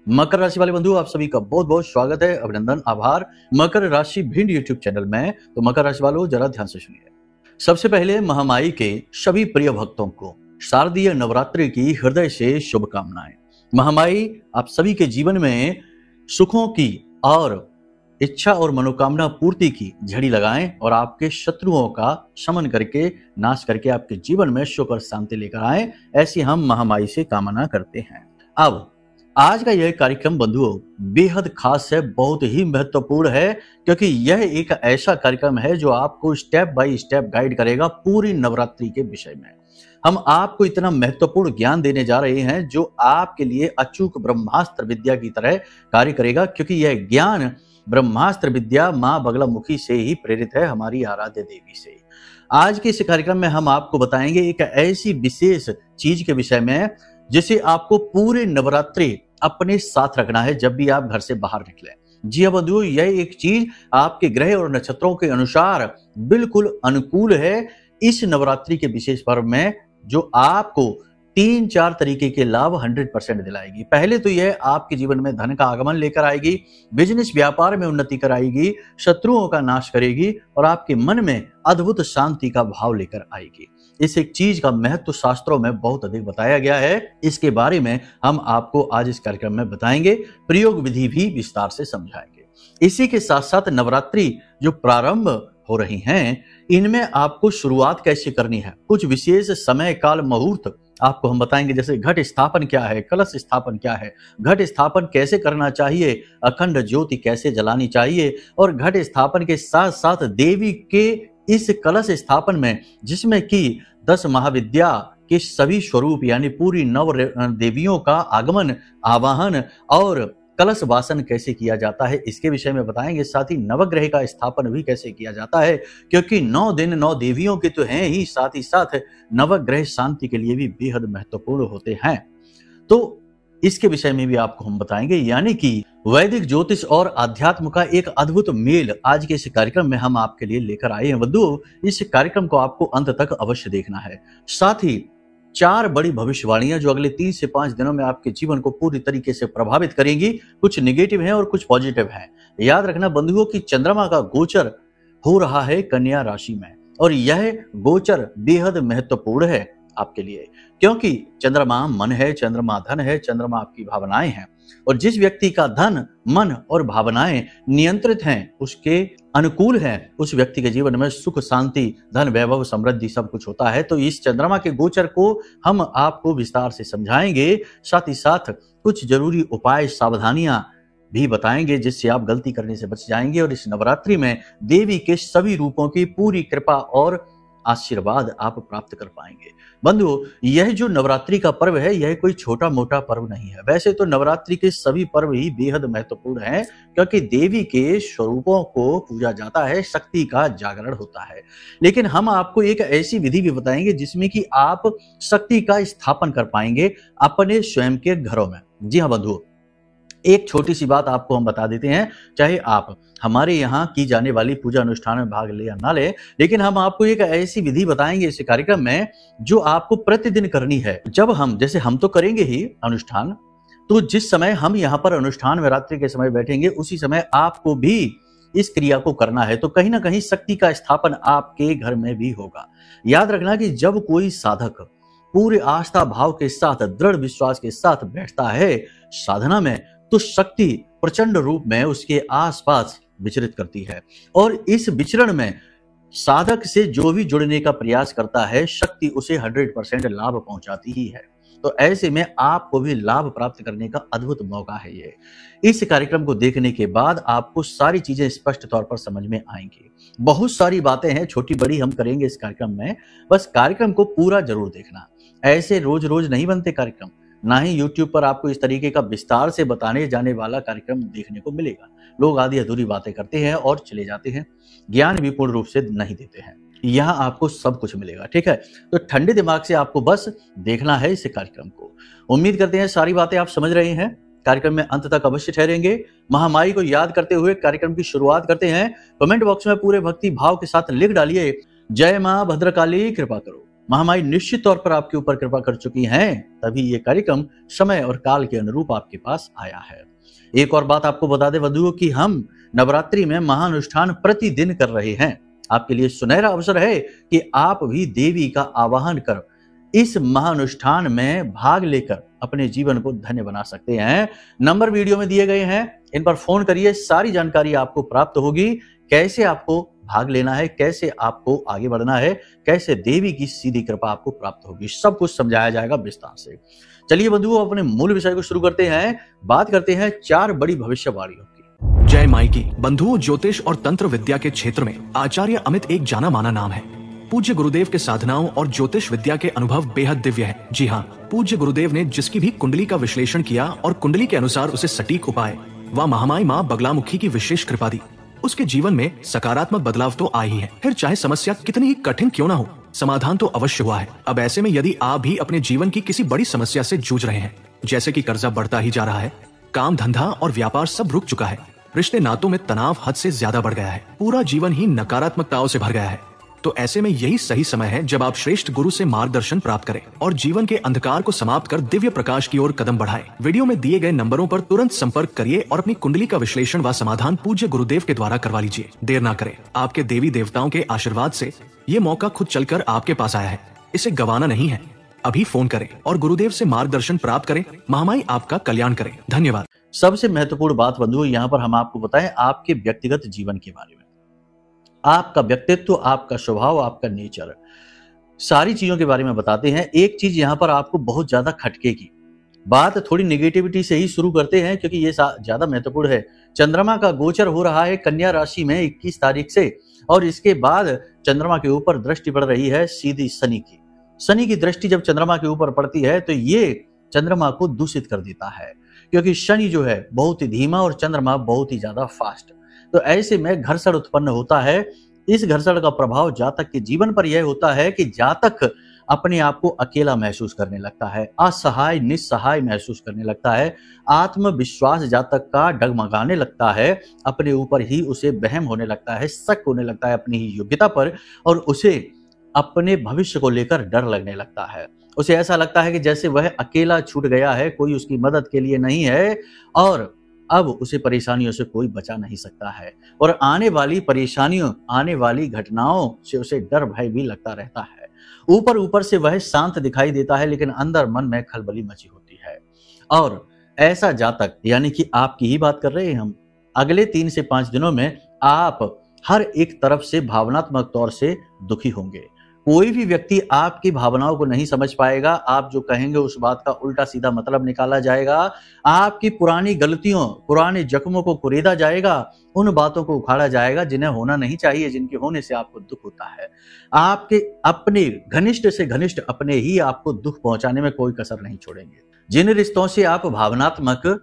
मकर राशि वाले बंधु, आप सभी का बहुत बहुत स्वागत है, अभिनंदन, आभार। मकर राशि भिंड यूट्यूब चैनल में। तो मकर राशि वालों, जरा ध्यान से सुनिए। सबसे पहले महामाई के सभी प्रिय भक्तों को शारदीय नवरात्रि की हृदय से शुभकामनाएं। महामाई आप सभी के जीवन में सुखों की और इच्छा और मनोकामना पूर्ति की झड़ी लगाएं और आपके शत्रुओं का शमन करके, नाश करके आपके जीवन में सुख और शांति लेकर आए, ऐसी हम महामाई से कामना करते हैं। अब आज का यह कार्यक्रम बंधुओं बेहद खास है, बहुत ही महत्वपूर्ण है, क्योंकि यह एक ऐसा कार्यक्रम है जो आपको स्टेप बाय स्टेप गाइड करेगा पूरी नवरात्रि के विषय में। हम आपको इतना महत्वपूर्ण ज्ञान देने जा रहे हैं जो आपके लिए अचूक ब्रह्मास्त्र विद्या की तरह कार्य करेगा, क्योंकि यह ज्ञान ब्रह्मास्त्र विद्या मां बगलामुखी से ही प्रेरित है, हमारी आराध्य देवी से। आज के इस कार्यक्रम में हम आपको बताएंगे एक ऐसी विशेष चीज के विषय में जिसे आपको पूरे नवरात्रि अपने साथ रखना है जब भी आप घर से बाहर निकलें। जी हाँ बंधुओं, यह एक चीज आपके ग्रह और नक्षत्रों के अनुसार बिल्कुल अनुकूल है इस नवरात्रि के विशेष पर्व में, जो आपको 3-4 तरीके के लाभ 100% दिलाएगी। पहले तो यह आपके जीवन में धन का आगमन लेकर आएगी, बिजनेस व्यापार में उन्नति कराएगी, शत्रुओं का नाश करेगी और आपके मन में अद्भुत शांति का भाव लेकर आएगी। इस एक चीज का महत्व शास्त्रों में बहुत अधिक बताया गया है, इसके बारे में हम आपको आज इस कार्यक्रम में बताएंगे, प्रयोग विधि भी विस्तार से समझाएंगे। इसी के साथ साथ नवरात्रि जो प्रारंभ हो रही हैं, इनमें आपको शुरुआत कैसे करनी है, कुछ विशेष समय काल मुहूर्त आपको हम बताएंगे, जैसे घट स्थापन क्या है, कलश स्थापन क्या है, घट स्थापन कैसे करना चाहिए, अखंड ज्योति कैसे जलानी चाहिए, और घट स्थापन के साथ साथ देवी के इस कलश स्थापन में, जिसमें कि 10 महाविद्या के सभी स्वरूप यानी पूरी नव देवियों का आगमन, आवाहन और कलश वासन कैसे किया जाता है, इसके विषय में बताएंगे। साथ ही नवग्रह का स्थापन भी कैसे किया जाता है, क्योंकि 9 दिन 9 देवियों के तो हैं ही, साथ ही साथ नवग्रह शांति के लिए भी बेहद महत्वपूर्ण होते हैं। तो इसके विषय में भी आपको हम बताएंगे, यानी कि वैदिक ज्योतिष और अध्यात्म का एक अद्भुत मेल आज के इस कार्यक्रम में हम आपके लिए लेकर आए हैं। बंधुओं, इस कार्यक्रम को आपको अंत तक अवश्य देखना है। साथ ही 4 बड़ी भविष्यवाणियां जो अगले 3 से 5 दिनों में आपके जीवन को पूरी तरीके से प्रभावित करेंगी, कुछ नेगेटिव हैं और कुछ पॉजिटिव हैं। याद रखना बंधुओं कि चंद्रमा का गोचर हो रहा है कन्या राशि में, और यह गोचर बेहद महत्वपूर्ण है आपके लिए, क्योंकि चंद्रमा मन है, चंद्रमा धन है, चंद्रमा आपकी भावनाएं हैं, और जिस व्यक्ति का धन, मन और भावनाएं नियंत्रित हैं, उसके अनुकूल हैं, उस व्यक्ति के जीवन में सुख, शांति, धन, वैभव, समृद्धि सब कुछ होता है। तो इस चंद्रमा के गोचर को हम आपको विस्तार से समझाएंगे, साथ ही साथ कुछ जरूरी उपाय, सावधानियां भी बताएंगे, जिससे आप गलती करने से बच जाएंगे और इस नवरात्रि में देवी के सभी रूपों की पूरी कृपा और आशीर्वाद आप प्राप्त कर पाएंगे। बंधुओं, यह जो नवरात्रि का पर्व है, यह कोई छोटा मोटा पर्व नहीं है। वैसे तो नवरात्रि के सभी पर्व ही बेहद महत्वपूर्ण हैं, क्योंकि देवी के स्वरूपों को पूजा जाता है, शक्ति का जागरण होता है। लेकिन हम आपको एक ऐसी विधि भी बताएंगे जिसमें कि आप शक्ति का स्थापन कर पाएंगे अपने स्वयं के घरों में। जी हाँ बंधुओं, एक छोटी सी बात आपको हम बता देते हैं, चाहे आप हमारे यहाँ की जाने वाली पूजा अनुष्ठान में भाग ले या ना ले, लेकिन हम आपको एक ऐसी विधि बताएंगे इस कार्यक्रम में जो आपको प्रतिदिन करनी है। जब हम, जैसे हम तो करेंगे ही अनुष्ठान, तो जिस समय हम यहाँ पर अनुष्ठान में रात्रि के समय बैठेंगे, उसी समय आपको भी इस क्रिया को करना है। तो कहीं ना कहीं शक्ति का स्थापन आपके घर में भी होगा। याद रखना कि जब कोई साधक पूरे आस्था भाव के साथ, दृढ़ विश्वास के साथ बैठता है साधना में, तो शक्ति प्रचंड रूप में उसके आसपास विचरित करती है, और इस विचरण में साधक से जो भी जुड़ने का प्रयास करता है, शक्ति उसे 100% लाभ पहुंचाती ही है। तो ऐसे में आपको भी लाभ प्राप्त करने का अद्भुत मौका है ये। इस कार्यक्रम को देखने के बाद आपको सारी चीजें स्पष्ट तौर पर समझ में आएंगी। बहुत सारी बातें हैं, छोटी बड़ी हम करेंगे इस कार्यक्रम में, बस कार्यक्रम को पूरा जरूर देखना। ऐसे रोज रोज नहीं बनते कार्यक्रम, ना ही YouTube पर आपको इस तरीके का विस्तार से बताने जाने वाला कार्यक्रम देखने को मिलेगा। लोग आधी अधूरी बातें करते हैं और चले जाते हैं, ज्ञान भी पूर्ण रूप से नहीं देते हैं। यहाँ आपको सब कुछ मिलेगा, ठीक है। तो ठंडे दिमाग से आपको बस देखना है इस कार्यक्रम को। उम्मीद करते हैं सारी बातें आप समझ रहे हैं, कार्यक्रम में अंत तक अवश्य ठहरेंगे। महामाई को याद करते हुए कार्यक्रम की शुरुआत करते हैं। कमेंट बॉक्स में पूरे भक्ति भाव के साथ लिख डालिए, जय मां भद्रकाली कृपा करो। महामाई निश्चित तौर पर आपके ऊपर कृपा कर चुकी हैं, तभी ये कार्यक्रम समय और काल के अनुरूप आपके पास आया है। एक और बात आपको बता दें बंधुओं कि हम नवरात्रि में महाअनुष्ठान प्रतिदिन कर रहे हैं। आपके लिए सुनहरा अवसर है कि आप भी देवी का आवाहन कर इस महाअनुष्ठान में भाग लेकर अपने जीवन को धन्य बना सकते हैं। नंबर वीडियो में दिए गए हैं, इन पर फोन करिए, सारी जानकारी आपको प्राप्त होगी। कैसे आपको भाग लेना है, कैसे आपको आगे बढ़ना है, कैसे देवी की सीधी कृपा आपको प्राप्त होगी, सब कुछ समझाया जाएगा विस्तार से। चलिए बंधुओं, अपने मूल विषय को शुरू करते हैं। बात करते हैं 4 बड़ी भविष्यवाणियों की। जय माई की। बंधुओं, ज्योतिष और तंत्र विद्या के क्षेत्र में आचार्य अमित एक जाना माना नाम है। पूज्य गुरुदेव के साधनाओं और ज्योतिष विद्या के अनुभव बेहद दिव्य है। जी हाँ, पूज्य गुरुदेव ने जिसकी भी कुंडली का विश्लेषण किया और कुंडली के अनुसार उसे सटीक उपाय व महामाई माँ बगलामुखी की विशेष कृपा दी, उसके जीवन में सकारात्मक बदलाव तो आए ही है। फिर चाहे समस्या कितनी ही कठिन क्यों ना हो, समाधान तो अवश्य हुआ है। अब ऐसे में यदि आप भी अपने जीवन की किसी बड़ी समस्या से जूझ रहे हैं, जैसे कि कर्जा बढ़ता ही जा रहा है, काम धंधा और व्यापार सब रुक चुका है, रिश्ते नातों में तनाव हद से ज्यादा बढ़ गया है, पूरा जीवन ही नकारात्मकताओं से भर गया है, तो ऐसे में यही सही समय है जब आप श्रेष्ठ गुरु से मार्गदर्शन प्राप्त करें और जीवन के अंधकार को समाप्त कर दिव्य प्रकाश की ओर कदम बढ़ाएं। वीडियो में दिए गए नंबरों पर तुरंत संपर्क करिए और अपनी कुंडली का विश्लेषण व समाधान पूज्य गुरुदेव के द्वारा करवा लीजिए। देर ना करें, आपके देवी देवताओं के आशीर्वाद से ये मौका खुद चलकर आपके पास आया है, इसे गंवाना नहीं है। अभी फोन करें और गुरुदेव से मार्गदर्शन प्राप्त करें। महामाई आपका कल्याण करें। धन्यवाद। सबसे महत्वपूर्ण बात बंधुओं, यहाँ पर हम आपको बताएं आपके व्यक्तिगत जीवन के बारे में। आपका व्यक्तित्व, आपका स्वभाव, आपका नेचर, सारी चीजों के बारे में बताते हैं। एक चीज यहाँ पर आपको बहुत ज्यादा खटकेगी, बात थोड़ी नेगेटिविटी से ही शुरू करते हैं क्योंकि ये ज्यादा महत्वपूर्ण है। चंद्रमा का गोचर हो रहा है कन्या राशि में 21 तारीख से, और इसके बाद चंद्रमा के ऊपर दृष्टि पड़ रही है सीधी शनि की। शनि की दृष्टि जब चंद्रमा के ऊपर पड़ती है तो ये चंद्रमा को दूषित कर देता है, क्योंकि शनि जो है बहुत ही धीमा और चंद्रमा बहुत ही ज्यादा फास्ट। तो ऐसे में घर्षण उत्पन्न होता है। इस घर्षण का प्रभाव जातक के जीवन पर यह होता है कि जातक अपने आप को अकेला महसूस करने लगता है, असहाय निस्सहाय महसूस करने लगता है, आत्मविश्वास जातक का डगमगाने लगता है, अपने ऊपर ही उसे वहम होने लगता है, शक होने लगता है अपनी ही योग्यता पर, और उसे अपने भविष्य को लेकर डर लगने लगता है। उसे ऐसा लगता है कि जैसे वह अकेला छूट गया है, कोई उसकी मदद के लिए नहीं है और अब उसे परेशानियों से कोई बचा नहीं सकता है, और आने वाली परेशानियों, आने वाली घटनाओं से उसे डर भय भी लगता रहता है। ऊपर ऊपर से वह शांत दिखाई देता है, लेकिन अंदर मन में खलबली मची होती है। और ऐसा जातक, यानी कि आपकी ही बात कर रहे हैं हम, अगले 3 से 5 दिनों में आप हर एक तरफ से भावनात्मक तौर से दुखी होंगे। कोई भी व्यक्ति आपकी भावनाओं को नहीं समझ पाएगा। आप जो कहेंगे उस बात का उल्टा सीधा मतलब निकाला जाएगा। आपकी पुरानी गलतियों, पुराने जख्मों को कुरेदा जाएगा, उन बातों को उखाड़ा जाएगा जिन्हें होना नहीं चाहिए, जिनके होने से आपको दुख होता है। आपके अपने घनिष्ठ से घनिष्ठ अपने ही आपको दुख पहुंचाने में कोई कसर नहीं छोड़ेंगे। जिन रिश्तों से आप भावनात्मक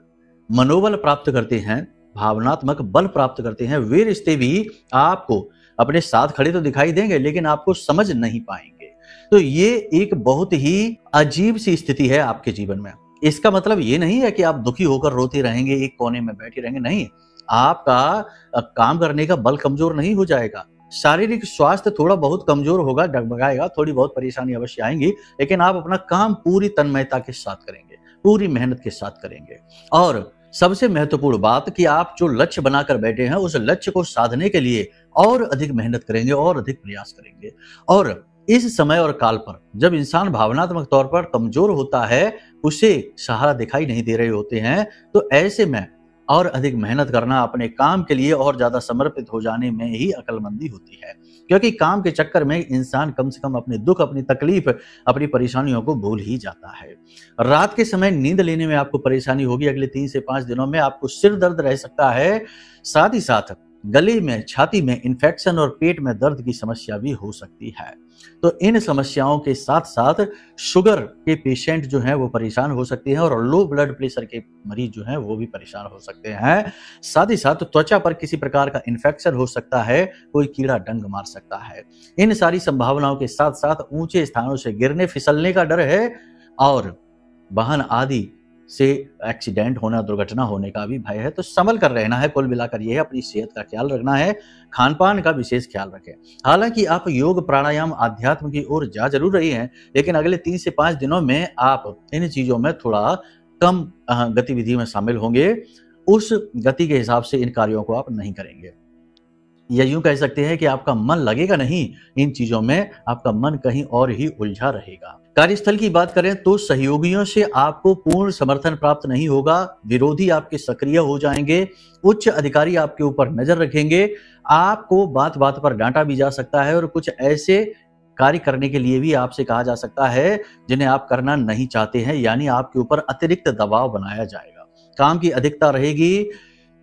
मनोबल प्राप्त करते हैं, भावनात्मक बल प्राप्त करते हैं, वे रिश्ते भी आपको अपने साथ खड़े तो दिखाई देंगे, लेकिन आपको समझ नहीं पाएंगे। तो ये एक बहुत ही अजीब सी स्थिति है आपके जीवन में। इसका मतलब ये नहीं है कि आप दुखी होकर रोते रहेंगे, एक कोने में बैठे रहेंगे, नहीं। आपका काम करने का बल कमजोर नहीं हो जाएगा, शारीरिक स्वास्थ्य थोड़ा बहुत कमजोर होगा, डगमगाएगा, थोड़ी बहुत परेशानी अवश्य आएंगी, लेकिन आप अपना काम पूरी तन्मयता के साथ करेंगे, पूरी मेहनत के साथ करेंगे। और सबसे महत्वपूर्ण बात कि आप जो लक्ष्य बनाकर बैठे हैं, उस लक्ष्य को साधने के लिए और अधिक मेहनत करेंगे और अधिक प्रयास करेंगे। और इस समय और काल पर जब इंसान भावनात्मक तौर पर कमजोर होता है, उसे सहारा दिखाई नहीं दे रहे होते हैं, तो ऐसे में और अधिक मेहनत करना, अपने काम के लिए और ज्यादा समर्पित हो जाने में ही अक्लमंदी होती है। क्योंकि काम के चक्कर में इंसान कम से कम अपने दुख, अपनी तकलीफ, अपनी परेशानियों को भूल ही जाता है। रात के समय नींद लेने में आपको परेशानी होगी। अगले 3 से 5 दिनों में आपको सिर दर्द रह सकता है, साथ ही साथ गले में, छाती में इन्फेक्शन और पेट में दर्द की समस्या भी हो सकती है। तो इन समस्याओं के साथ साथ शुगर के पेशेंट जो हैं वो परेशान हो सकते हैं, और लो ब्लड प्रेशर के मरीज जो हैं वो भी परेशान हो सकते हैं। साथ ही साथ त्वचा पर किसी प्रकार का इन्फेक्शन हो सकता है, कोई कीड़ा डंग मार सकता है। इन सारी संभावनाओं के साथ साथ ऊंचे स्थानों से गिरने फिसलने का डर है, और वाहन आदि से एक्सीडेंट होना, दुर्घटना होने का भी भय है। तो संभल कर रहना है, कुल मिलाकर ये है, अपनी सेहत का ख्याल रखना है, खान पान का विशेष ख्याल रखें। हालांकि आप योग, प्राणायाम, अध्यात्म की ओर जा जरूर रही हैं, लेकिन अगले 3 से 5 दिनों में आप इन चीजों में थोड़ा कम गतिविधि में शामिल होंगे। उस गति के हिसाब से इन कार्यों को आप नहीं करेंगे, या यूं कह सकते हैं कि आपका मन लगेगा नहीं इन चीजों में, आपका मन कहीं और ही उलझा रहेगा। कार्यस्थल की बात करें तो सहयोगियों से आपको पूर्ण समर्थन प्राप्त नहीं होगा, विरोधी आपके सक्रिय हो जाएंगे, उच्च अधिकारी आपके ऊपर नजर रखेंगे, आपको बात बात पर डांटा भी जा सकता है और कुछ ऐसे कार्य करने के लिए भी आपसे कहा जा सकता है जिन्हें आप करना नहीं चाहते हैं, यानी आपके ऊपर अतिरिक्त दबाव बनाया जाएगा। काम की अधिकता रहेगी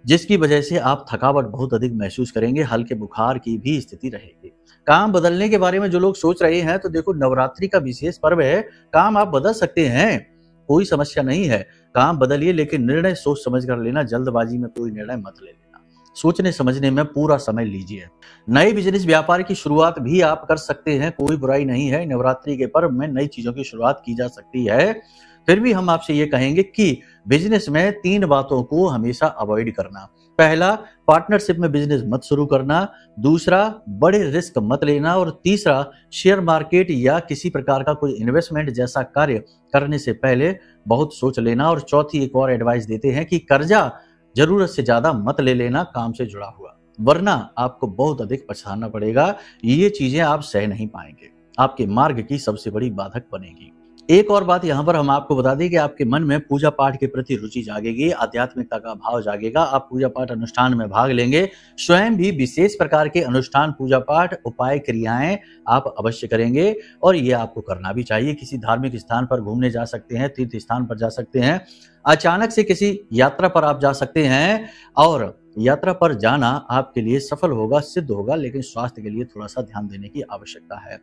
जिसकी वजह से आप थकावट बहुत अधिक महसूस करेंगे, हल्के बुखार की भी स्थिति रहेगी। काम बदलने के बारे में जो लोग सोच रहे हैं तो देखो, नवरात्रि का विशेष पर्व है, काम आप बदल सकते हैं, कोई समस्या नहीं है, काम बदलिए, लेकिन निर्णय सोच समझ कर लेना, जल्दबाजी में कोई निर्णय मत ले लेना, सोचने समझने में पूरा समय लीजिए। नए बिजनेस व्यापार की शुरुआत भी आप कर सकते हैं, कोई बुराई नहीं है, नवरात्रि के पर्व में नई चीजों की शुरुआत की जा सकती है। फिर भी हम आपसे ये कहेंगे कि बिजनेस में 3 बातों को हमेशा अवॉइड करना। पहला, पार्टनरशिप में बिजनेस मत शुरू करना, दूसरा, बड़े रिस्क मत लेना, और तीसरा, शेयर मार्केट या किसी प्रकार का कोई इन्वेस्टमेंट जैसा कार्य करने से पहले बहुत सोच लेना। और चौथी एक और एडवाइस देते हैं कि कर्जा जरूरत से ज्यादा मत ले लेना काम से जुड़ा हुआ, वरना आपको बहुत अधिक पछताना पड़ेगा। ये चीजें आप सह नहीं पाएंगे, आपके मार्ग की सबसे बड़ी बाधक बनेगी। एक और बात यहाँ पर हम आपको बता दें कि आपके मन में पूजा पाठ के प्रति रुचि जागेगी, आध्यात्मिकता का भाव जागेगा, आप पूजा पाठ अनुष्ठान में भाग लेंगे, स्वयं भी विशेष प्रकार के अनुष्ठान, पूजा पाठ, उपाय, क्रियाएं आप अवश्य करेंगे, और ये आपको करना भी चाहिए। किसी धार्मिक स्थान पर घूमने जा सकते हैं, तीर्थ स्थान पर जा सकते हैं, अचानक से किसी यात्रा पर आप जा सकते हैं, और यात्रा पर जाना आपके लिए सफल होगा, सिद्ध होगा, लेकिन स्वास्थ्य के लिए थोड़ा सा ध्यान देने की आवश्यकता है।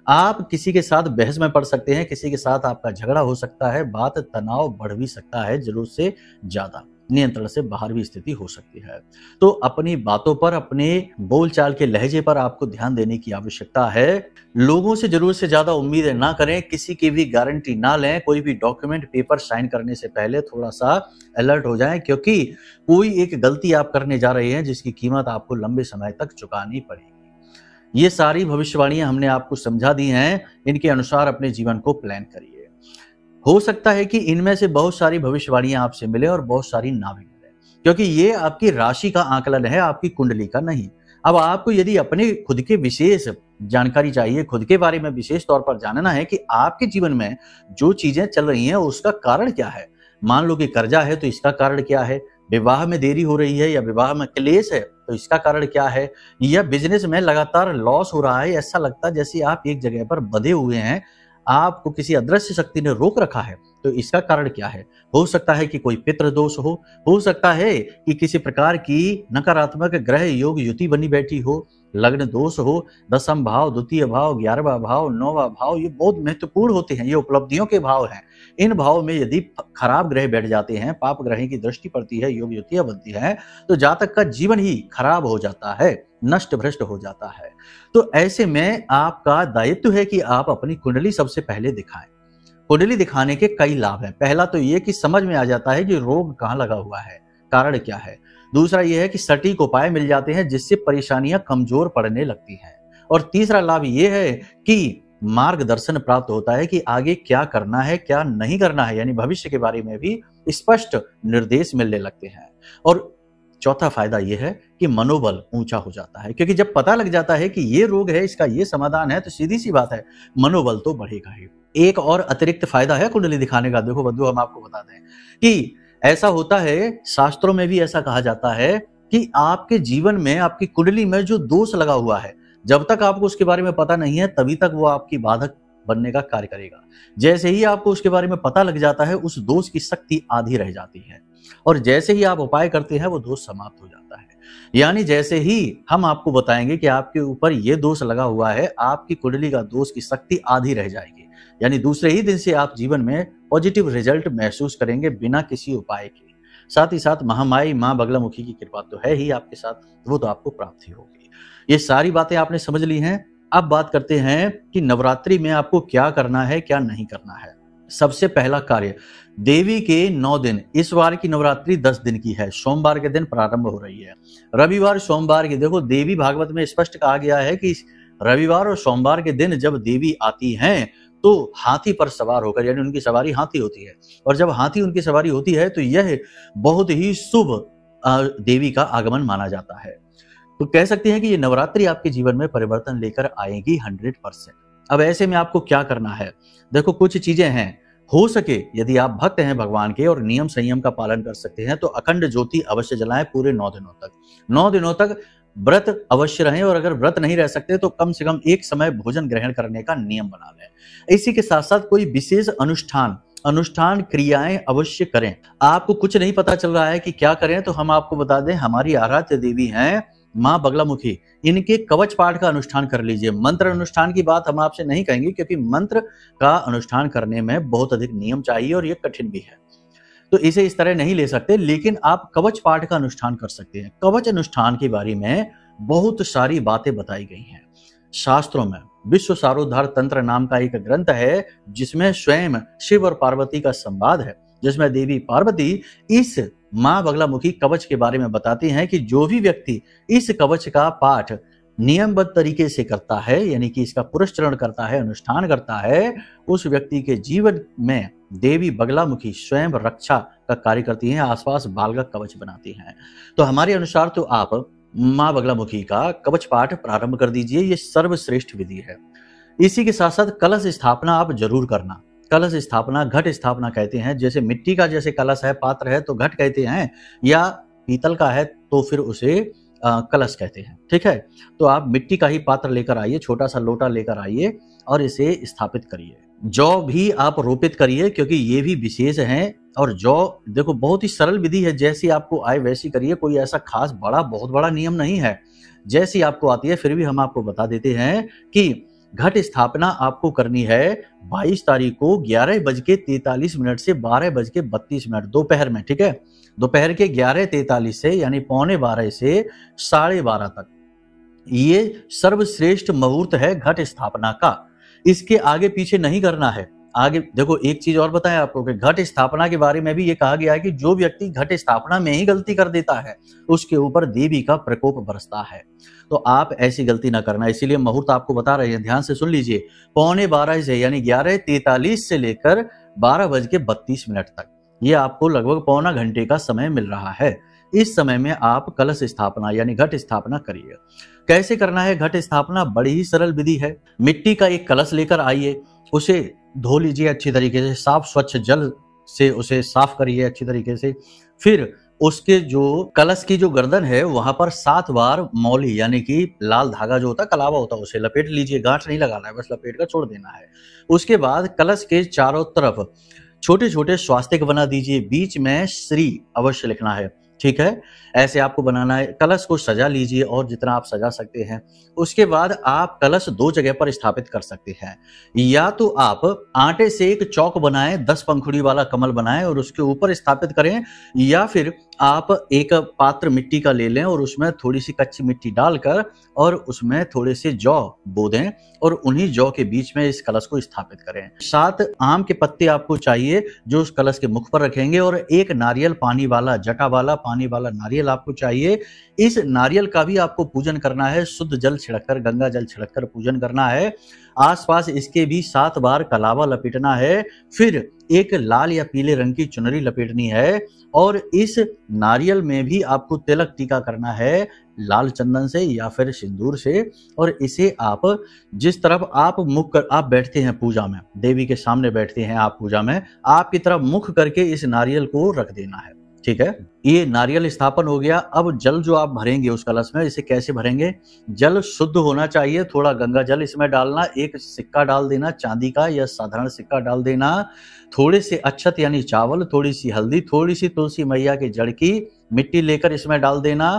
आप किसी के साथ बहस में पड़ सकते हैं, किसी के साथ आपका झगड़ा हो सकता है, बात तनाव बढ़ भी सकता है, जरूरत से ज्यादा, नियंत्रण से बाहर भी स्थिति हो सकती है। तो अपनी बातों पर, अपने बोलचाल के लहजे पर आपको ध्यान देने की आवश्यकता है। लोगों से जरूरत से ज्यादा उम्मीदें ना करें, किसी की भी गारंटी ना लें, कोई भी डॉक्यूमेंट, पेपर साइन करने से पहले थोड़ा सा अलर्ट हो जाएं, क्योंकि कोई एक गलती आप करने जा रहे हैं जिसकी कीमत आपको लंबे समय तक चुकानी पड़ेगी। ये सारी भविष्यवाणियां हमने आपको समझा दी हैं, इनके अनुसार अपने जीवन को प्लान करिए। हो सकता है कि इनमें से बहुत सारी भविष्यवाणियां आपसे मिले और बहुत सारी ना भी मिले, क्योंकि ये आपकी राशि का आकलन है, आपकी कुंडली का नहीं। अब आपको यदि अपने खुद के विशेष जानकारी चाहिए, खुद के बारे में विशेष तौर पर जानना है कि आपके जीवन में जो चीजें चल रही हैं उसका कारण क्या है। मान लो कि कर्जा है तो इसका कारण क्या है, विवाह में देरी हो रही है या विवाह में क्लेश है तो इसका कारण क्या है, या बिजनेस में लगातार लॉस हो रहा है, ऐसा लगता है जैसे आप एक जगह पर बंधे हुए हैं, आपको किसी अदृश्य शक्ति ने रोक रखा है, तो इसका कारण क्या है। हो सकता है कि कोई पितृ दोष हो सकता है कि किसी प्रकार की नकारात्मक ग्रह योग युति बनी बैठी हो, लग्न दोष हो, 10th भाव, 2य भाव, 11वां भाव, 9वां भाव, ये बहुत महत्वपूर्ण होते हैं, ये उपलब्धियों के भाव हैं। इन भाव में यदि खराब ग्रह बैठ जाते हैं, पाप ग्रह की दृष्टि पड़ती है, योग युतियां बनती हैं, तो जातक का जीवन ही खराब हो जाता है, नष्ट भ्रष्ट हो जाता है। तो ऐसे में आपका दायित्व है कि आप अपनी कुंडली सबसे पहले दिखाएं। कुंडली दिखाने के कई लाभ हैं। पहला तो ये कि समझ में आ जाता है कि रोग कहाँ लगा हुआ है, कारण क्या है। दूसरा यह है कि सटीक उपाय मिल जाते हैं जिससे परेशानियां कमजोर पड़ने लगती हैं। और तीसरा लाभ यह है कि मार्गदर्शन प्राप्त होता है कि आगे क्या करना है, क्या नहीं करना है, यानी भविष्य के बारे में भी स्पष्ट निर्देश मिलने लगते हैं। और चौथा फायदा यह है कि मनोबल ऊंचा हो जाता है, क्योंकि जब पता लग जाता है कि ये रोग है, इसका ये समाधान है, तो सीधी सी बात है मनोबल तो बढ़ेगा ही। एक और अतिरिक्त फायदा है कुंडली दिखाने का। देखो बंधु, हम आपको बता दें कि ऐसा होता है, शास्त्रों में भी ऐसा कहा जाता है कि आपके जीवन में, आपकी कुंडली में जो दोष लगा हुआ है, जब तक आपको उसके बारे में पता नहीं है तभी तक वो आपकी बाधक बनने का कार्य करेगा। जैसे ही आपको उसके बारे में पता लग जाता है, उस दोष की शक्ति आधी रह जाती है, और जैसे ही आप उपाय करते हैं वो दोष समाप्त हो जाता है। यानी जैसे ही हम आपको बताएंगे कि आपके ऊपर ये दोष लगा हुआ है, आपकी कुंडली का दोष की शक्ति आधी रह जाएगी, यानी दूसरे ही दिन से आप जीवन में पॉजिटिव रिजल्ट महसूस करेंगे बिना किसी उपाय के। साथ ही साथ महामाई मां बगलामुखी की कृपा तो है ही आपके साथ, वो तो आपको प्राप्त ही होगी। ये सारी बातें आपने समझ ली हैं। अब बात करते हैं कि नवरात्रि में आपको क्या करना है, क्या नहीं करना है। सबसे पहला कार्य, देवी के 9 दिन, इस बार की नवरात्रि 10 दिन की है, सोमवार के दिन प्रारंभ हो रही है। रविवार सोमवार की, देखो देवी भागवत में स्पष्ट कहा गया है कि रविवार और सोमवार के दिन जब देवी आती हैं तो हाथी पर सवार होकर, यानी उनकी सवारी हाथी होती है, और जब हाथी उनकी सवारी होती है तो यह बहुत ही शुभ देवी का आगमन माना जाता है। तो कह सकते हैं कि ये नवरात्रि आपके जीवन में परिवर्तन लेकर आएगी 100%। अब ऐसे में आपको क्या करना है? देखो कुछ चीजें हैं, हो सके यदि आप भक्त हैं भगवान के और नियम संयम का पालन कर सकते हैं तो अखंड ज्योति अवश्य जलाएं पूरे 9 दिनों तक। 9 दिनों तक व्रत अवश्य रहें, और अगर व्रत नहीं रह सकते तो कम से कम एक समय भोजन ग्रहण करने का नियम बना लें। इसी के साथ साथ कोई विशेष अनुष्ठान क्रियाएं अवश्य करें। आपको कुछ नहीं पता चल रहा है कि क्या करें, तो हम आपको बता दें, हमारी आराध्य देवी हैं माँ बगलामुखी, इनके कवच पाठ का अनुष्ठान कर लीजिए। मंत्र अनुष्ठान की बात हम आपसे नहीं कहेंगे क्योंकि मंत्र का अनुष्ठान करने में बहुत अधिक नियम चाहिए और ये कठिन भी है, तो इसे इस तरह नहीं ले सकते, लेकिन आप कवच पाठ का अनुष्ठान कर सकते हैं। कवच अनुष्ठान के बारे में बहुत सारी बातें बताई गई हैं शास्त्रों में। विश्व सारोद्धार तंत्र नाम का एक ग्रंथ है जिसमें स्वयं शिव और पार्वती का संवाद है, जिसमें देवी पार्वती इस माँ बगलामुखी कवच के बारे में बताती हैं कि जो भी व्यक्ति इस कवच का पाठ नियमबद्ध तरीके से करता है, यानी कि इसका पुरस्चरण करता है, अनुष्ठान करता है, उस व्यक्ति के जीवन में देवी बगलामुखी स्वयं रक्षा का कार्य करती हैं, आसपास बाल का कवच बनाती हैं। तो हमारे अनुसार तो आप माँ बगलामुखी का कवच पाठ प्रारंभ कर दीजिए, ये सर्वश्रेष्ठ विधि है। इसी के साथ साथ कलश स्थापना आप जरूर करना। कलश स्थापना घट स्थापना कहते हैं, जैसे मिट्टी का जैसे कलश है, पात्र है तो घट कहते हैं, या पीतल का है तो फिर उसे कलश कहते हैं। ठीक है, तो आप मिट्टी का ही पात्र लेकर आइए, छोटा सा लोटा लेकर आइए और इसे स्थापित करिए। जौ भी आप रोपित करिए क्योंकि ये भी विशेष हैं, और जौ देखो बहुत ही सरल विधि है, जैसी आपको आए वैसी करिए, कोई ऐसा खास बहुत बड़ा नियम नहीं है, जैसी आपको आती है। फिर भी हम आपको बता देते हैं कि घट स्थापना आपको करनी है 22 तारीख को 11:43 से 12:32 दोपहर में। ठीक है, दोपहर के 11:43 से यानी 11:45 से 12:30 तक ये सर्वश्रेष्ठ मुहूर्त है घट स्थापना का। इसके आगे पीछे नहीं करना है। आगे देखो एक चीज और बताएं आपको कि घट स्थापना के बारे में भी ये कहा गया है कि जो व्यक्ति घट स्थापना में ही गलती कर देता है उसके ऊपर देवी का प्रकोप बरसता है, तो आप ऐसी गलती ना करना। इसीलिए मुहूर्त आपको बता रहे हैं, ध्यान से सुन लीजिए। 11:45 से यानी 11:43 से लेकर 12:32 तक ये आपको लगभग पौना घंटे का समय मिल रहा है। इस समय में आप कलश स्थापना यानी घट स्थापना करिए। कैसे करना है घट स्थापना? बड़ी ही सरल विधि है। मिट्टी का एक कलश लेकर आइए, उसे धो लीजिए अच्छी तरीके से, साफ स्वच्छ जल से उसे साफ करिए अच्छी तरीके से। फिर उसके जो कलश की जो गर्दन है वहां पर 7 बार मौली यानी कि लाल धागा जो होता है, कलावा होता है, उसे लपेट लीजिए। गांठ नहीं लगाना है, बस लपेट कर छोड़ देना है। उसके बाद कलश के चारों तरफ छोटे छोटे स्वास्तिक बना दीजिए, बीच में श्री अवश्य लिखना है। ठीक है, ऐसे आपको बनाना है। कलश को सजा लीजिए और जितना आप सजा सकते हैं। उसके बाद आप कलश 2 जगह पर स्थापित कर सकते हैं। या तो आप आटे से एक चौक बनाएं, 10 पंखुड़ी वाला कमल बनाएं और उसके ऊपर स्थापित करें, या फिर आप एक पात्र मिट्टी का ले लें और उसमें थोड़ी सी कच्ची मिट्टी डालकर और उसमें थोड़े से जौ बो दें और उन्हीं जौ के बीच में इस कलश को स्थापित करें। 7 आम के पत्ते आपको चाहिए जो उस कलश के मुख पर रखेंगे, और एक नारियल पानी वाला, जटा वाला पानी वाला नारियल आपको चाहिए। इस नारियल का भी आपको पूजन करना है, शुद्ध जल छिड़ककर, गंगा जल छिड़ककर पूजन करना है। आसपास इसके भी 7 बार कलावा लपेटना है। फिर एक लाल या पीले रंग की चुनरी लपेटनी है और इस नारियल में भी आपको तिलक टीका करना है, लाल चंदन से या फिर सिंदूर से। और इसे आप जिस तरफ आप मुख कर आप बैठते हैं पूजा में, देवी के सामने बैठते हैं आप पूजा में, आपकी तरफ मुख करके इस नारियल को रख देना है। ठीक है, ये नारियल स्थापन हो गया। अब जल जो आप भरेंगे उस कलश में, इसे कैसे भरेंगे? जल शुद्ध होना चाहिए, थोड़ा गंगा जल इसमें डालना, एक सिक्का डाल देना चांदी का या साधारण सिक्का डाल देना, थोड़े से अक्षत यानी चावल, थोड़ी सी हल्दी, थोड़ी सी तुलसी मैया के जड़ की मिट्टी लेकर इसमें डाल देना,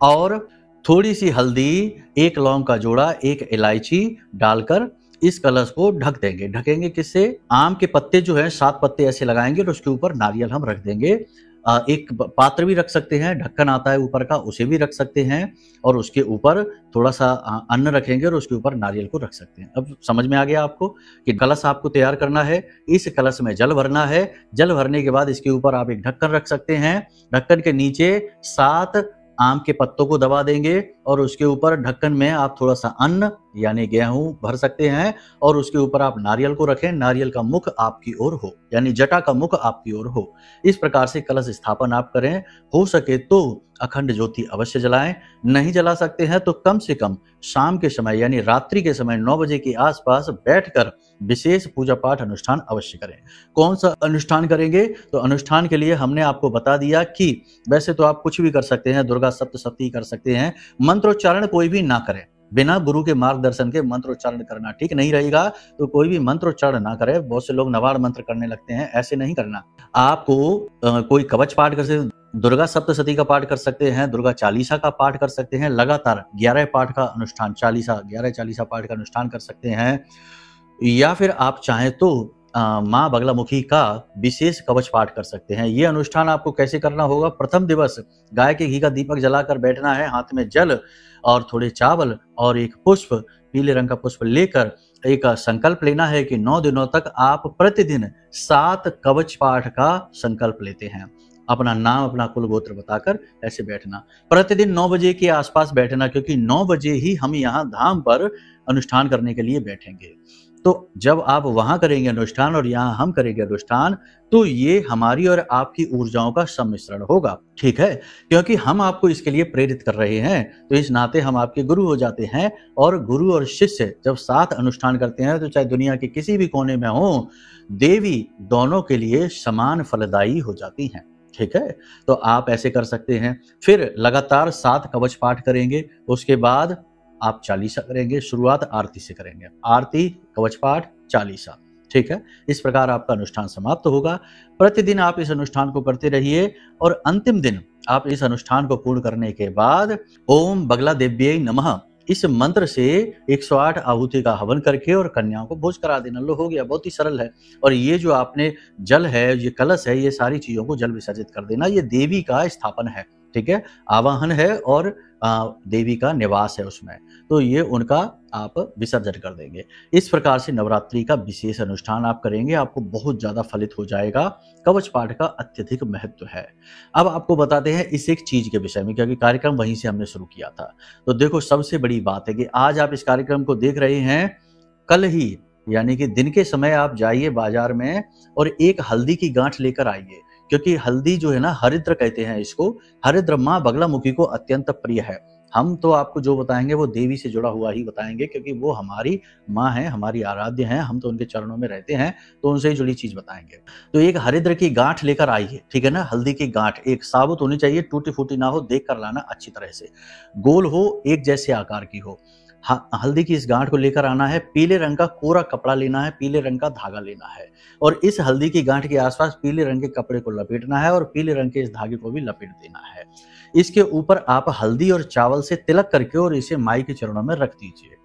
और थोड़ी सी हल्दी, एक लौंग का जोड़ा, एक इलायची डालकर इस कलश को ढक देंगे। ढकेंगे किससे? आम के पत्ते जो है 7 पत्ते ऐसे लगाएंगे और उसके ऊपर नारियल हम रख देंगे। एक पात्र भी रख सकते हैं, ढक्कन आता है ऊपर का, उसे भी रख सकते हैं और उसके ऊपर थोड़ा सा अन्न रखेंगे और उसके ऊपर नारियल को रख सकते हैं। अब समझ में आ गया आपको कि कलश आपको तैयार करना है, इस कलश में जल भरना है, जल भरने के बाद इसके ऊपर आप एक ढक्कन रख सकते हैं, ढक्कन के नीचे 7 आम के पत्तों को दबा देंगे और उसके ऊपर ढक्कन में आप थोड़ा सा अन्न यानी गेहूं भर सकते हैं और उसके ऊपर आप नारियल को रखें, नारियल का मुख आपकी ओर हो यानी जटा का मुख आपकी ओर हो। इस प्रकार से कलश स्थापन आप करें। हो सके तो अखंड ज्योति अवश्य जलाएं, नहीं जला सकते हैं तो कम से कम शाम के समय यानी रात्रि के समय 9 बजे के आसपास बैठकर विशेष पूजा पाठ अनुष्ठान अवश्य करें। कौन सा अनुष्ठान करेंगे? तो अनुष्ठान के लिए हमने आपको बता दिया कि वैसे तो आप कुछ भी कर सकते हैं, दुर्गा सप्तशती कर सकते हैं, मंत्रोच्चारण कोई भी ना करें, बिना गुरु के मार्गदर्शन के मंत्रोच्चारण करना ठीक नहीं रहेगा, तो कोई भी मंत्रोच्चारण ना करें। बहुत से लोग नवाड़ मंत्र करने लगते हैं, ऐसे नहीं करना। आपको कोई कवच पाठ कर सकते, दुर्गा सप्तशती का पाठ कर सकते हैं, दुर्गा चालीसा का पाठ कर सकते हैं, लगातार 11 पाठ का अनुष्ठान 11 चालीसा पाठ का अनुष्ठान कर सकते हैं, या फिर आप चाहें तो माँ बगलामुखी का विशेष कवच पाठ कर सकते हैं। ये अनुष्ठान आपको कैसे करना होगा? प्रथम दिवस गाय के घी का दीपक जलाकर बैठना है, हाथ में जल और थोड़े चावल और एक पुष्प, पीले रंग का पुष्प लेकर एक संकल्प लेना है कि 9 दिनों तक आप प्रतिदिन 7 कवच पाठ का संकल्प लेते हैं। अपना नाम, अपना कुल गोत्र बताकर ऐसे बैठना। प्रतिदिन 9 बजे के आसपास बैठना, क्योंकि 9 बजे ही हम यहाँ धाम पर अनुष्ठान करने के लिए बैठेंगे। तो जब आप वहां करेंगे अनुष्ठान और यहाँ हम करेंगे अनुष्ठान, तो ये हमारी और आपकी ऊर्जाओं का सम्मिश्रण होगा, ठीक है? क्योंकि हम आपको इसके लिए प्रेरित कर रहे हैं, तो इस नाते हम आपके गुरु हो जाते हैं। और गुरु और शिष्य जब साथ अनुष्ठान करते हैं तो चाहे दुनिया के किसी भी कोने में हो, देवी दोनों के लिए समान फलदायी हो जाती हैं, ठीक है? तो आप ऐसे कर सकते हैं। फिर लगातार 7 कवच पाठ करेंगे, उसके बाद आप चालीसा करेंगे। शुरुआत आरती से करेंगे, आरती, कवच पाठ, चालीसा, ठीक है? इस प्रकार आपका अनुष्ठान समाप्त होगा। प्रतिदिन आप इस अनुष्ठान को करते रहिए और अंतिम दिन आप इस अनुष्ठान को पूर्ण करने के बाद ओम बगला देव्यै नमः इस मंत्र से 108 आहुति का हवन करके और कन्याओं को भोज करा देना। लो, हो गया, बहुत ही सरल है। और ये जो आपने जल है, ये कलश है, ये सारी चीजों को जल विसर्जित कर देना। ये देवी का स्थापन है, ठीक है? आवाहन है और देवी का निवास है उसमें, तो ये उनका आप विसर्जन कर देंगे। इस प्रकार से नवरात्रि का विशेष अनुष्ठान आप करेंगे, आपको बहुत ज्यादा फलित हो जाएगा। कवच पाठ का अत्यधिक महत्व है। अब आपको बताते हैं इस एक चीज के विषय में, क्योंकि कार्यक्रम वहीं से हमने शुरू किया था। तो देखो, सबसे बड़ी बात है कि आज आप इस कार्यक्रम को देख रहे हैं, कल ही यानी कि दिन के समय आप जाइए बाजार में और एक हल्दी की गांठ लेकर आइए, क्योंकि हल्दी जो है ना, हरिद्र कहते हैं इसको। हरिद्र माँ बगलामुखी को अत्यंत प्रिय है। हम तो आपको जो बताएंगे वो देवी से जुड़ा हुआ ही बताएंगे, क्योंकि वो हमारी माँ है, हमारी आराध्य हैं, हम तो उनके चरणों में रहते हैं, तो उनसे ही जुड़ी चीज बताएंगे। तो एक हरिद्र की गांठ लेकर आइए, ठीक है ना? हल्दी की गांठ एक साबुत होनी चाहिए, टूटी फूटी ना हो, देख कर लाना अच्छी तरह से, गोल हो, एक जैसे आकार की हो। हल्दी की इस गांठ को लेकर आना है, पीले रंग का कोरा कपड़ा लेना है, पीले रंग का धागा लेना है और इस हल्दी की गांठ के आसपास पीले रंग के कपड़े को लपेटना है और पीले रंग के इस धागे को भी लपेट देना है। इसके ऊपर आप हल्दी और चावल से तिलक करके और इसे माई के चरणों में रख दीजिए।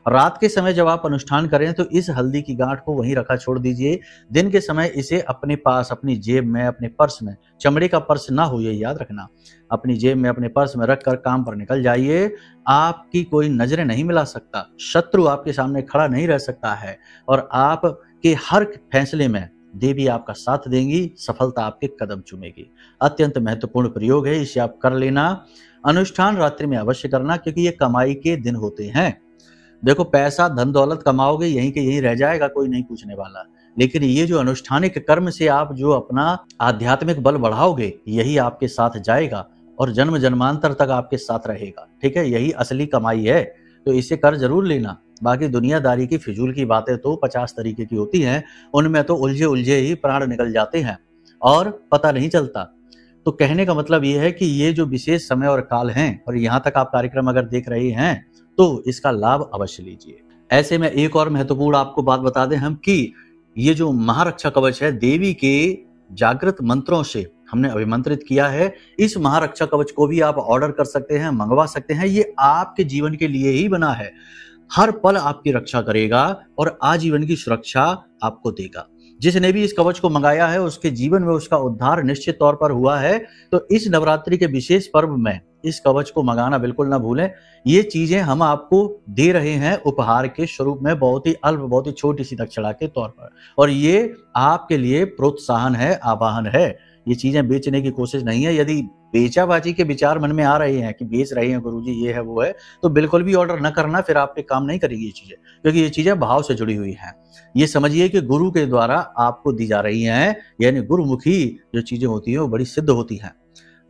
रात के समय जब आप अनुष्ठान करें तो इस हल्दी की गांठ को वहीं रखा छोड़ दीजिए। दिन के समय इसे अपने पास, अपनी जेब में, अपने पर्स में, चमड़े का पर्स ना हो ये याद रखना, अपनी जेब में, अपने पर्स में रखकर काम पर निकल जाइए। आपकी कोई नजरें नहीं मिला सकता, शत्रु आपके सामने खड़ा नहीं रह सकता है और आपके हर फैसले में देवी आपका साथ देंगी, सफलता आपके कदम चूमेगी। अत्यंत महत्वपूर्ण प्रयोग है, इसे आप कर लेना। अनुष्ठान रात्रि में अवश्य करना, क्योंकि ये कमाई के दिन होते हैं। देखो, पैसा धन दौलत कमाओगे यहीं के यहीं रह जाएगा, कोई नहीं पूछने वाला, लेकिन ये जो अनुष्ठानिक कर्म से आप जो अपना आध्यात्मिक बल बढ़ाओगे, यही आपके साथ जाएगा और जन्म जन्मांतर तक आपके साथ रहेगा, ठीक है? यही असली कमाई है, तो इसे कर जरूर लेना। बाकी दुनियादारी की फिजूल की बातें तो 50 तरीके की होती हैं, उनमें तो उलझे उलझे ही प्राण निकल जाते हैं और पता नहीं चलता। तो कहने का मतलब ये है कि ये जो विशेष समय और काल हैं, और यहाँ तक आप कार्यक्रम अगर देख रहे हैं तो इसका लाभ अवश्य लीजिए। ऐसे में एक और महत्वपूर्ण आपको बात बता दें हम कि ये जो महारक्षा कवच है, देवी के जागृत मंत्रों से हमने अभिमंत्रित किया है। इस महारक्षा कवच को भी आप ऑर्डर कर सकते हैं, मंगवा सकते हैं। ये आपके जीवन के लिए ही बना है, हर पल आपकी रक्षा करेगा और आजीवन की सुरक्षा आपको देगा। जिसने भी इस कवच को मंगाया है उसके जीवन में उसका उद्धार निश्चित तौर पर हुआ है। तो इस नवरात्रि के विशेष पर्व में इस कवच को मंगाना बिल्कुल ना भूलें। ये चीजें हम आपको दे रहे हैं उपहार के स्वरूप में, बहुत ही अल्प, बहुत ही छोटी सी दक्षिणा के तौर पर, और ये आपके लिए प्रोत्साहन है, आवाहन है। ये चीजें बेचने की कोशिश नहीं है। यदि बेचाबाजी के विचार मन में आ रहे हैं कि बेच रहे हैं गुरुजी, ये है वो है, तो बिल्कुल भी ऑर्डर न करना, फिर आप पे काम नहीं करेगी ये चीजें, क्योंकि ये चीजें भाव से जुड़ी हुई हैं। ये समझिए कि गुरु के द्वारा आपको दी जा रही हैं, यानी गुरुमुखी जो चीजें होती हैं वो बड़ी सिद्ध होती हैं।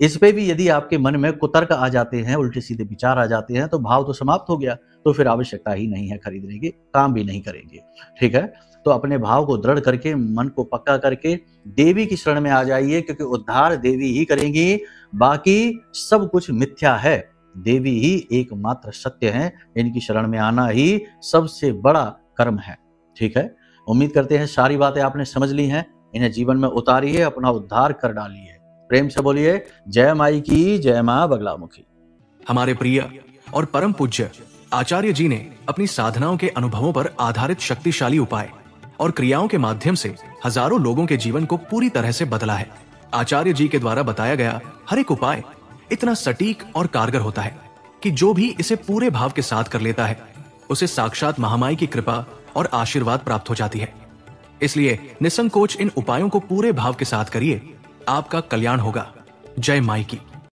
इस पे भी यदि आपके मन में कुतर्क आ जाते हैं, उल्टे सीधे विचार आ जाते हैं, तो भाव तो समाप्त हो गया, तो फिर आवश्यकता ही नहीं है खरीदने की, काम भी नहीं करेंगे। ठीक है, तो अपने भाव को दृढ़ करके, मन को पक्का करके देवी की शरण में आ जाइए, क्योंकि उद्धार देवी ही करेंगी, बाकी सब कुछ मिथ्या है। देवी ही एकमात्र सत्य है, इनकी शरण में आना ही सबसे बड़ा कर्म है। ठीक है, उम्मीद करते हैं सारी बातें आपने समझ ली हैं, इन्हें जीवन में उतारिए, अपना उद्धार कर डालिए। प्रेम से बोलिए जय माई की, जय मां बगलामुखी। हमारे प्रिय और परम पूज्य आचार्य जी ने अपनी साधनाओं के अनुभवों पर आधारित शक्तिशाली उपाय और क्रियाओं के माध्यम से हजारों लोगों के जीवन को पूरी तरह से बदला है। आचार्य जी के द्वारा बताया गया हर एक उपाय इतना सटीक और कारगर होता है कि जो भी इसे पूरे भाव के साथ कर लेता है उसे साक्षात महामाई की कृपा और आशीर्वाद प्राप्त हो जाती है। इसलिए निसंकोच इन उपायों को पूरे भाव के साथ करिए, आपका कल्याण होगा। जय माई की।